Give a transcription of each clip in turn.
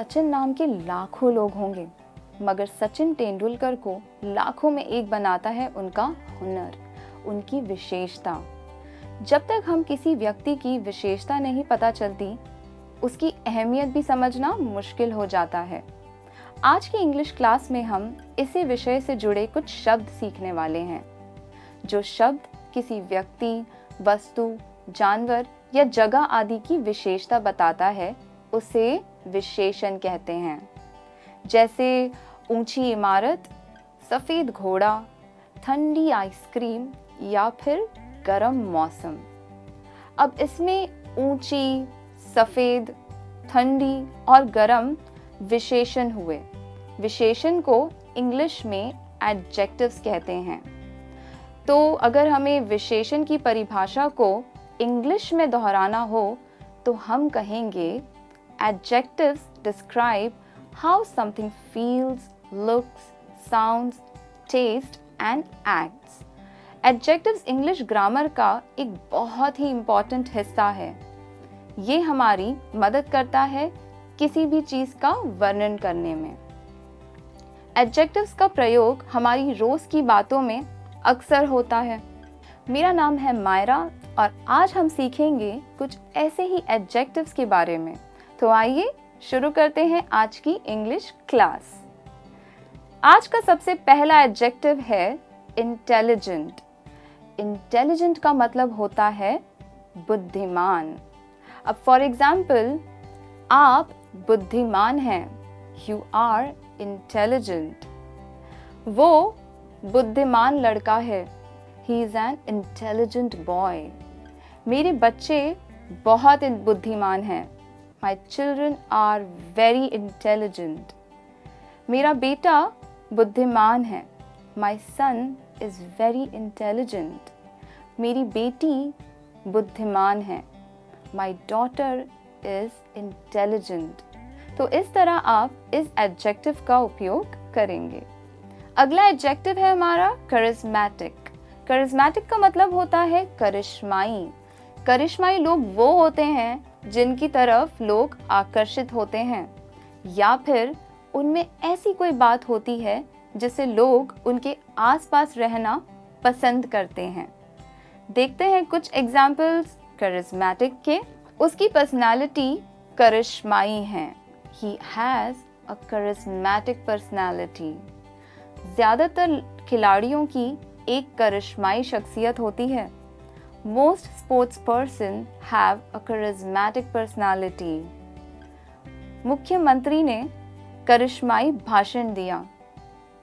सचिन नाम के लाखों लोग होंगे, मगर सचिन तेंदुलकर को लाखों में एक बनाता है उनका हुनर, उनकी विशेषता। जब तक हम किसी व्यक्ति की विशेषता नहीं पता चलती, उसकी अहमियत भी समझना मुश्किल हो जाता है। आज की इंग्लिश क्लास में हम इसी विषय से जुड़े कुछ शब्द सीखने वाले हैं। जो शब्द किसी व्यक्ति, वस्तु, जानवर या जगह आदि की विशेषता बताता है, उसे विशेषण कहते हैं। जैसे ऊंची इमारत, सफेद घोड़ा, ठंडी आइसक्रीम या फिर गर्म मौसम। अब इसमें ऊंची, सफेद, ठंडी और गर्म विशेषण हुए। विशेषण को इंग्लिश में एडजेक्टिव्स कहते हैं। तो अगर हमें विशेषण की परिभाषा को इंग्लिश में दोहराना हो तो हम कहेंगे adjectives describe how something feels, looks, sounds, tastes and acts. Adjectives English grammar का एक बहुत ही इम्पॉर्टेंट हिस्सा है। ये हमारी मदद करता है किसी भी चीज़ का वर्णन करने में। Adjectives का प्रयोग हमारी रोज़ की बातों में अक्सर होता है। मेरा नाम है मायरा और आज हम सीखेंगे कुछ ऐसे ही एडजेक्टिव्स के बारे में। तो आइए शुरू करते हैं आज की इंग्लिश क्लास। आज का सबसे पहला एडजेक्टिव है इंटेलिजेंट। इंटेलिजेंट का मतलब होता है बुद्धिमान। अब फॉर एग्जाम्पल, आप बुद्धिमान हैं, यू आर इंटेलिजेंट। वो बुद्धिमान लड़का है, he is an intelligent boy. मेरे बच्चे बहुत बुद्धिमान हैं, My children are very intelligent. मेरा बेटा बुद्धिमान है, My son is very intelligent. मेरी बेटी बुद्धिमान है, My daughter is intelligent. तो इस तरह आप इस एडजेक्टिव का उपयोग करेंगे। अगला एडजेक्टिव है हमारा करिश्मेटिक। करिश्मेटिक का मतलब होता है करिश्माई। करिश्माई लोग वो होते हैं जिनकी तरफ लोग आकर्षित होते हैं, या फिर उनमें ऐसी कोई बात होती है जिससे लोग उनके आसपास रहना पसंद करते हैं। देखते हैं कुछ एग्जाम्पल्स करिश्मेटिक के। उसकी पर्सनालिटी करिश्माई है, he has a charismatic personality. ज़्यादातर खिलाड़ियों की एक करिश्माई शख्सियत होती है। Most sportsperson have a charismatic personality. मुख्यमंत्री ने करिश्माई भाषण दिया।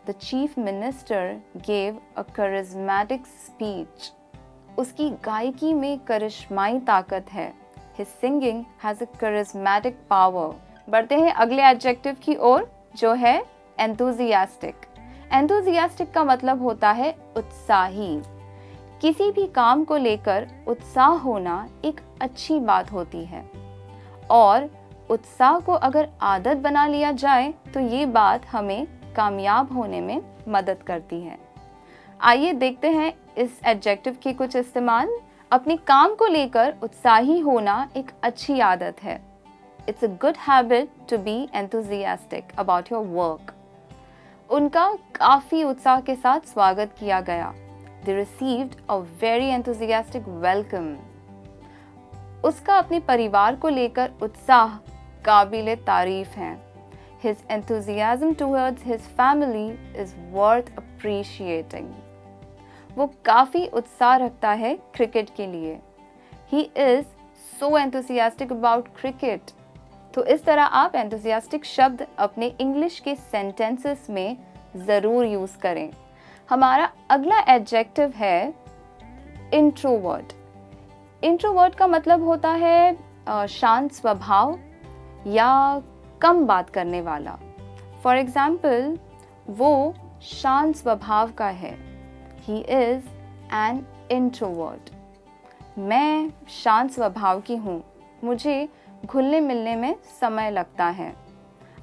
The chief minister gave a charismatic speech. उसकी गायकी में करिश्माई ताकत है। His singing has a charismatic power. बढ़ते हैं अगले एडजेक्टिव की ओर, जो है enthusiastic. Enthusiastic का मतलब होता है उत्साही। किसी भी काम को लेकर उत्साह होना एक अच्छी बात होती है, और उत्साह को अगर आदत बना लिया जाए तो ये बात हमें कामयाब होने में मदद करती है। आइए देखते हैं इस एडजेक्टिव के कुछ इस्तेमाल। अपने काम को लेकर उत्साही होना एक अच्छी आदत है। It's a good habit to be enthusiastic about your work. उनका काफ़ी उत्साह के साथ स्वागत किया गया। They received a very enthusiastic welcome. उसका अपने परिवार को लेकर उत्साह काबिले तारीफ है। His enthusiasm towards his family is worth appreciating. वो काफ़ी उत्साह रखता है क्रिकेट के लिए। He is so enthusiastic about cricket. तो इस तरह आप enthusiastic शब्द अपने इंग्लिश के सेंटेंसेस में ज़रूर यूज़ करें। हमारा अगला एडजेक्टिव है इंट्रोवर्ट। इंट्रोवर्ट का मतलब होता है शांत स्वभाव या कम बात करने वाला। फॉर एग्जाम्पल, वो शांत स्वभाव का है, ही इज़ एन इंट्रोवर्ट। मैं शांत स्वभाव की हूँ, मुझे घुलने मिलने में समय लगता है।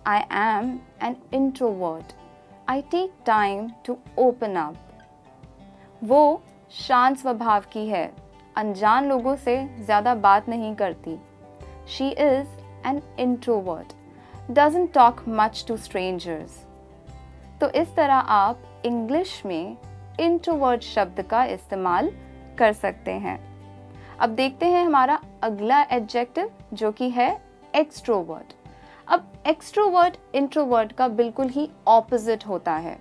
I am an introvert, I take time to open up. वो शांत स्वभाव की है, अनजान लोगों से ज़्यादा बात नहीं करती। She is an introvert. doesn't talk much to strangers. तो इस तरह आप इंग्लिश में इंट्रोवर्ट शब्द का इस्तेमाल कर सकते हैं। अब देखते हैं हमारा अगला एडजेक्टिव जो कि है एक्सट्रोवर्ट। अब एक्सट्रोवर्ट इंट्रोवर्ट का बिल्कुल ही ऑपोजिट होता है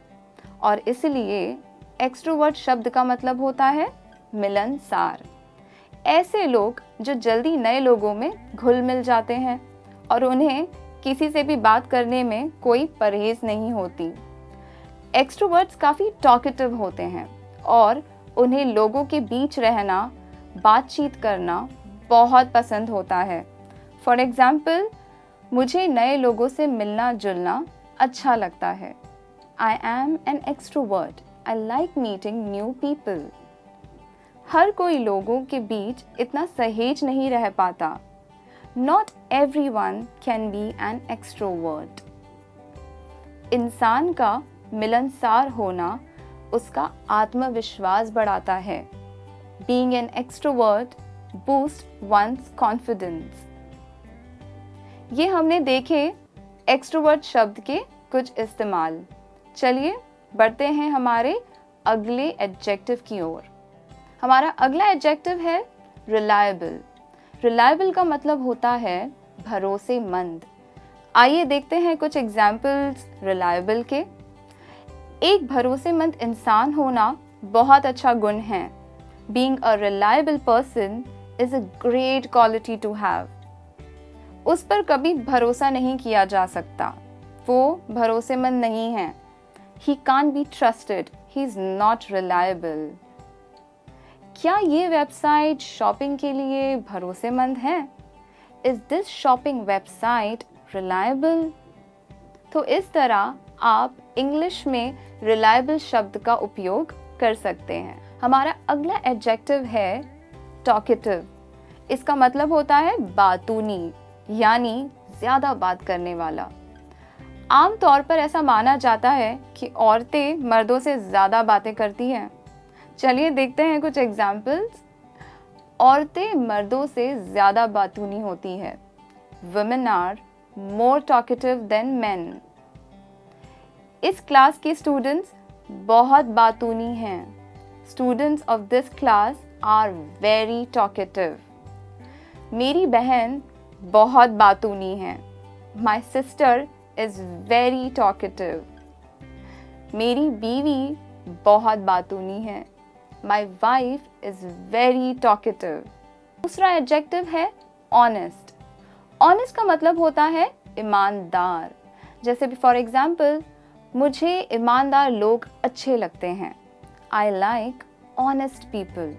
और इसलिए एक्सट्रोवर्ट शब्द का मतलब होता है मिलनसार। ऐसे लोग जो जल्दी नए लोगों में घुल मिल जाते हैं और उन्हें किसी से भी बात करने में कोई परहेज नहीं होती। एक्सट्रोवर्ट्स काफ़ी टॉकेटिव होते हैं और उन्हें लोगों के बीच रहना, बातचीत करना बहुत पसंद होता है। फॉर एग्ज़ाम्पल, मुझे नए लोगों से मिलना जुलना अच्छा लगता है। I am an extrovert, I like meeting new people. हर कोई लोगों के बीच इतना सहेज नहीं रह पाता। Not everyone can be an extrovert. इंसान का मिलनसार होना उसका आत्मविश्वास बढ़ाता है। Being an extrovert boosts one's confidence. ये हमने देखे एक्सट्रोवर्ट शब्द के कुछ इस्तेमाल। चलिए बढ़ते हैं हमारे अगले एडजेक्टिव की ओर। हमारा अगला एडजेक्टिव है रिलायबल। रिलायबल का मतलब होता है भरोसेमंद। आइए देखते हैं कुछ एग्जाम्पल्स रिलायबल के। एक भरोसेमंद इंसान होना बहुत अच्छा गुण है। Being a reliable person is a great quality to have. उस पर कभी भरोसा नहीं किया जा सकता, वो भरोसेमंद नहीं है। He can't be trusted. He is not reliable. क्या ये वेबसाइट शॉपिंग के लिए भरोसेमंद है? Is this shopping website reliable? तो इस तरह आप इंग्लिश में reliable शब्द का उपयोग कर सकते हैं। हमारा अगला एडजेक्टिव है टॉकेटिव। इसका मतलब होता है बातूनी, यानी ज़्यादा बात करने वाला। आम तौर पर ऐसा माना जाता है कि औरतें मर्दों से ज़्यादा बातें करती हैं। चलिए देखते हैं कुछ एग्जाम्पल्स। औरतें मर्दों से ज़्यादा बातूनी होती है। Women are more talkative than men. इस क्लास के स्टूडेंट्स बहुत बातूनी हैं। Students of this class are very talkative. मेरी बहन बहुत बातूनी है। My sister is very talkative. मेरी बीवी बहुत बातूनी है। My wife is very talkative. दूसरा एडजेक्टिव है ऑनेस्ट। ऑनेस्ट का मतलब होता है ईमानदार। जैसे फॉर एग्जाम्पल, मुझे ईमानदार लोग अच्छे लगते हैं। I like honest people.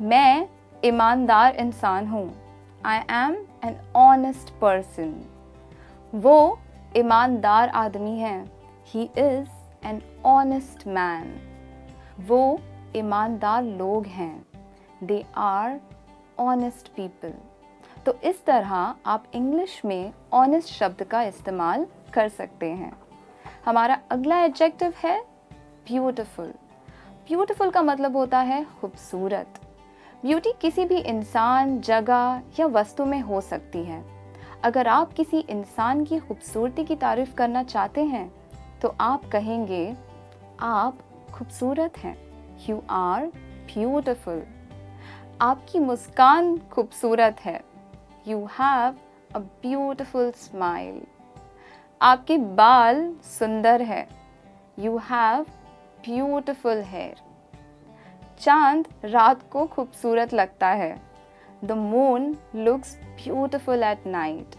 मैं ईमानदार इंसान हूँ। I am an honest person. वो ईमानदार आदमी है। He is an honest man. वो ईमानदार लोग हैं। They are honest people. तो इस तरह आप इंग्लिश में honest शब्द का इस्तेमाल कर सकते हैं। हमारा अगला एडजेक्टिव है ब्यूटीफुल। ब्यूटीफुल का मतलब होता है खूबसूरत। ब्यूटी किसी भी इंसान, जगह या वस्तु में हो सकती है। अगर आप किसी इंसान की खूबसूरती की तारीफ करना चाहते हैं तो आप कहेंगे आप खूबसूरत हैं। You are beautiful. आपकी मुस्कान खूबसूरत है। You have a beautiful smile. आपके बाल सुंदर है। You have beautiful hair. चांद रात को खूबसूरत लगता है। The moon looks beautiful at night.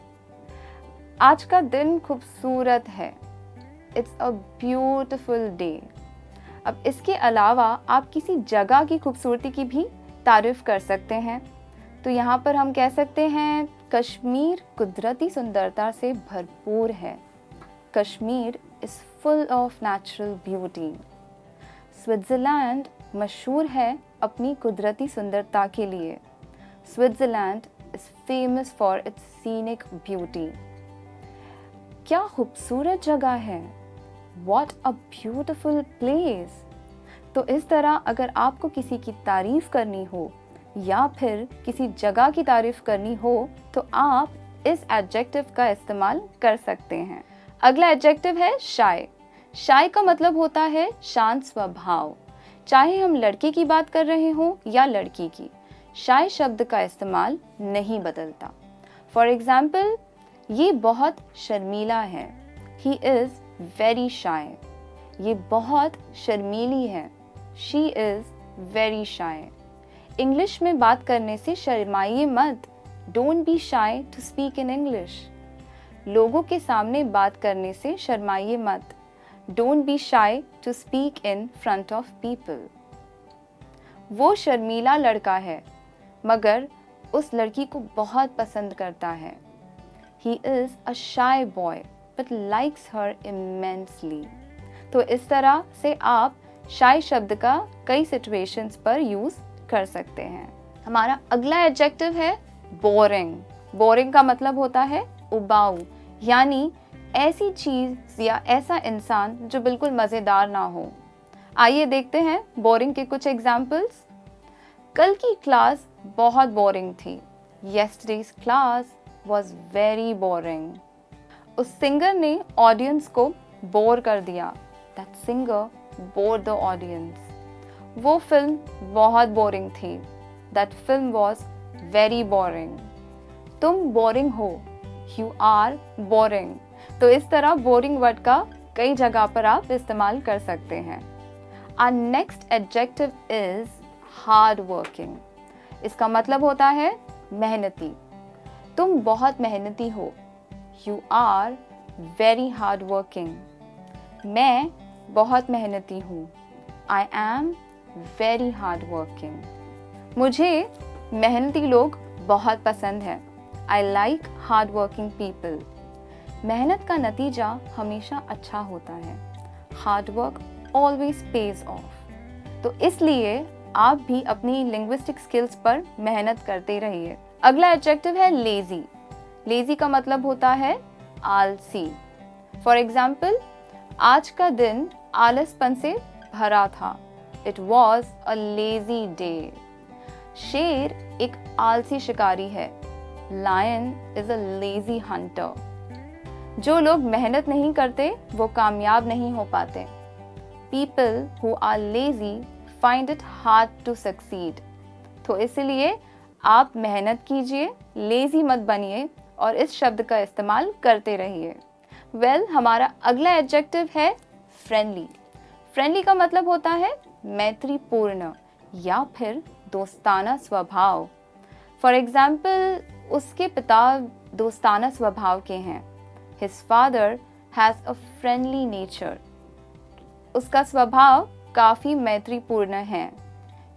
आज का दिन खूबसूरत है। It's a beautiful day. अब इसके अलावा आप किसी जगह की खूबसूरती की भी तारीफ कर सकते हैं। तो यहाँ पर हम कह सकते हैं कश्मीर कुदरती सुंदरता से भरपूर है। Kashmir is full of natural beauty. Switzerland मशहूर है अपनी कुदरती सुंदरता के लिए। Switzerland is famous for its scenic beauty. क्या खूबसूरत जगह है। What a beautiful place. तो इस तरह अगर आपको किसी की तारीफ करनी हो या फिर किसी जगह की तारीफ करनी हो तो आप इस एडजेक्टिव का इस्तेमाल कर सकते हैं। अगला एडजेक्टिव है शाय। शाय का मतलब होता है शांत स्वभाव। चाहे हम लड़के की बात कर रहे हों या लड़की की, शाय शब्द का इस्तेमाल नहीं बदलता। फॉर एग्जाम्पल, ये बहुत शर्मीला है। He is very shy. ये बहुत शर्मीली है। She is very shy. English में बात करने से शर्माइए मत। Don't be shy to speak in English. लोगों के सामने बात करने से शर्माइए मत। Don't be shy to speak in front of people. वो शर्मीला लड़का है मगर उस लड़की को बहुत पसंद करता है। He is a shy boy but likes her immensely। तो इस तरह से आप shy शब्द का कई situations पर यूज कर सकते हैं। हमारा अगला एडजेक्टिव है बोरिंग। बोरिंग का मतलब होता है उबाऊ, यानी ऐसी चीज या ऐसा इंसान जो बिल्कुल मजेदार ना हो। आइए देखते हैं बोरिंग के कुछ एग्जाम्पल्स। कल की क्लास बहुत बोरिंग थी। Yesterday's class was very boring। उस सिंगर ने ऑडियंस को बोर कर दिया। That singer bored the audience। वो फिल्म बहुत बोरिंग थी। That film was very boring। तुम बोरिंग हो। You are boring। तो इस तरह बोरिंग वर्ड का कई जगह पर आप इस्तेमाल कर सकते हैं। Our next adjective is hard working। इसका मतलब होता है मेहनती। तुम बहुत मेहनती हो। You are very hard working। मैं बहुत मेहनती हूँ। I am very hard working। मुझे मेहनती लोग बहुत पसंद है। I like hard working people। मेहनत का नतीजा हमेशा अच्छा होता है। Hard work always pays off। तो इसलिए आप भी अपनी लिंग्विस्टिक स्किल्स पर मेहनत करते रहिए। अगला एडजेक्टिव है लेजी। लेजी का मतलब होता है आलसी। फॉर एग्जाम्पल, आज का दिन आलसपन से भरा था। It was a lazy day. शेर एक आलसी शिकारी है। Lion is a lazy hunter. जो लोग मेहनत नहीं करते वो कामयाब नहीं हो पाते। People who are lazy find it hard to succeed। तो इसलिए आप मेहनत कीजिए, लेजी मत बनिए और इस शब्द का इस्तेमाल करते रहिए। हमारा अगला एडजेक्टिव है फ्रेंडली। फ्रेंडली का मतलब होता है मैत्रीपूर्ण या फिर दोस्ताना स्वभाव। फॉर एग्जाम्पल, उसके पिता दोस्ताना स्वभाव के हैं। His father has a friendly nature। उसका स्वभाव काफी मैत्रीपूर्ण है।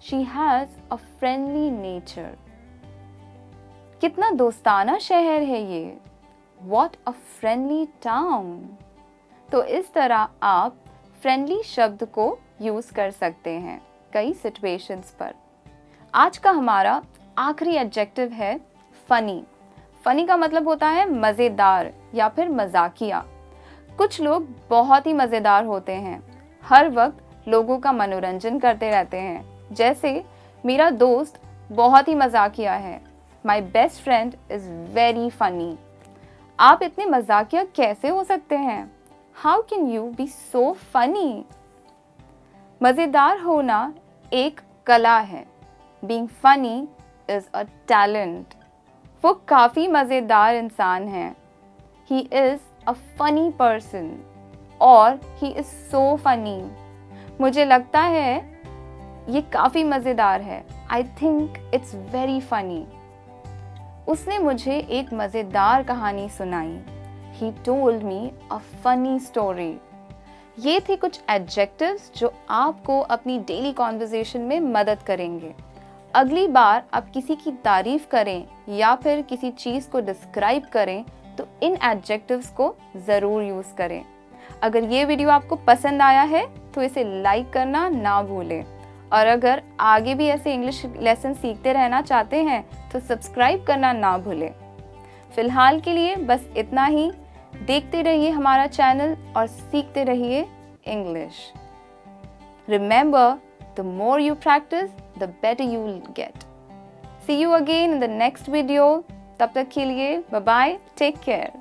She has a friendly nature। कितना दोस्ताना शहर है ये। What a friendly town। तो इस तरह आप फ्रेंडली शब्द को यूज कर सकते हैं कई सिचुएशंस पर। आज का हमारा आखिरी एडजेक्टिव है फनी। फनी का मतलब होता है मजेदार या फिर मजाकिया। कुछ लोग बहुत ही मजेदार होते हैं, हर वक्त लोगों का मनोरंजन करते रहते हैं। जैसे मेरा दोस्त बहुत ही मजाकिया है। My best friend is very funny. आप इतने मजाकिया कैसे हो सकते हैं? How can you be so funny? मजेदार होना एक कला है। Being funny is a talent. वो काफी मजेदार इंसान है। He is a funny person और ही इज सो फनी। मुझे लगता है ये काफी मजेदार है। I think it's very funny. उसने मुझे एक मजेदार कहानी सुनाई। He told me a funny story। ये थे कुछ एडजेक्टिव्स जो आपको अपनी डेली कॉन्वर्सेशन में मदद करेंगे। अगली बार आप किसी की तारीफ करें या फिर किसी चीज़ को डिस्क्राइब करें तो इन एडजेक्टिव्स को ज़रूर यूज़ करें। अगर ये वीडियो आपको पसंद आया है तो इसे लाइक करना ना भूलें और अगर आगे भी ऐसे इंग्लिश लेसन सीखते रहना चाहते हैं तो सब्सक्राइब करना ना भूलें। फिलहाल के लिए बस इतना ही। देखते रहिए हमारा चैनल और सीखते रहिए English. Remember, the more you practice, the better you will get। See you again in the next video। तब तक के लिए बाय बाय, टेक केयर।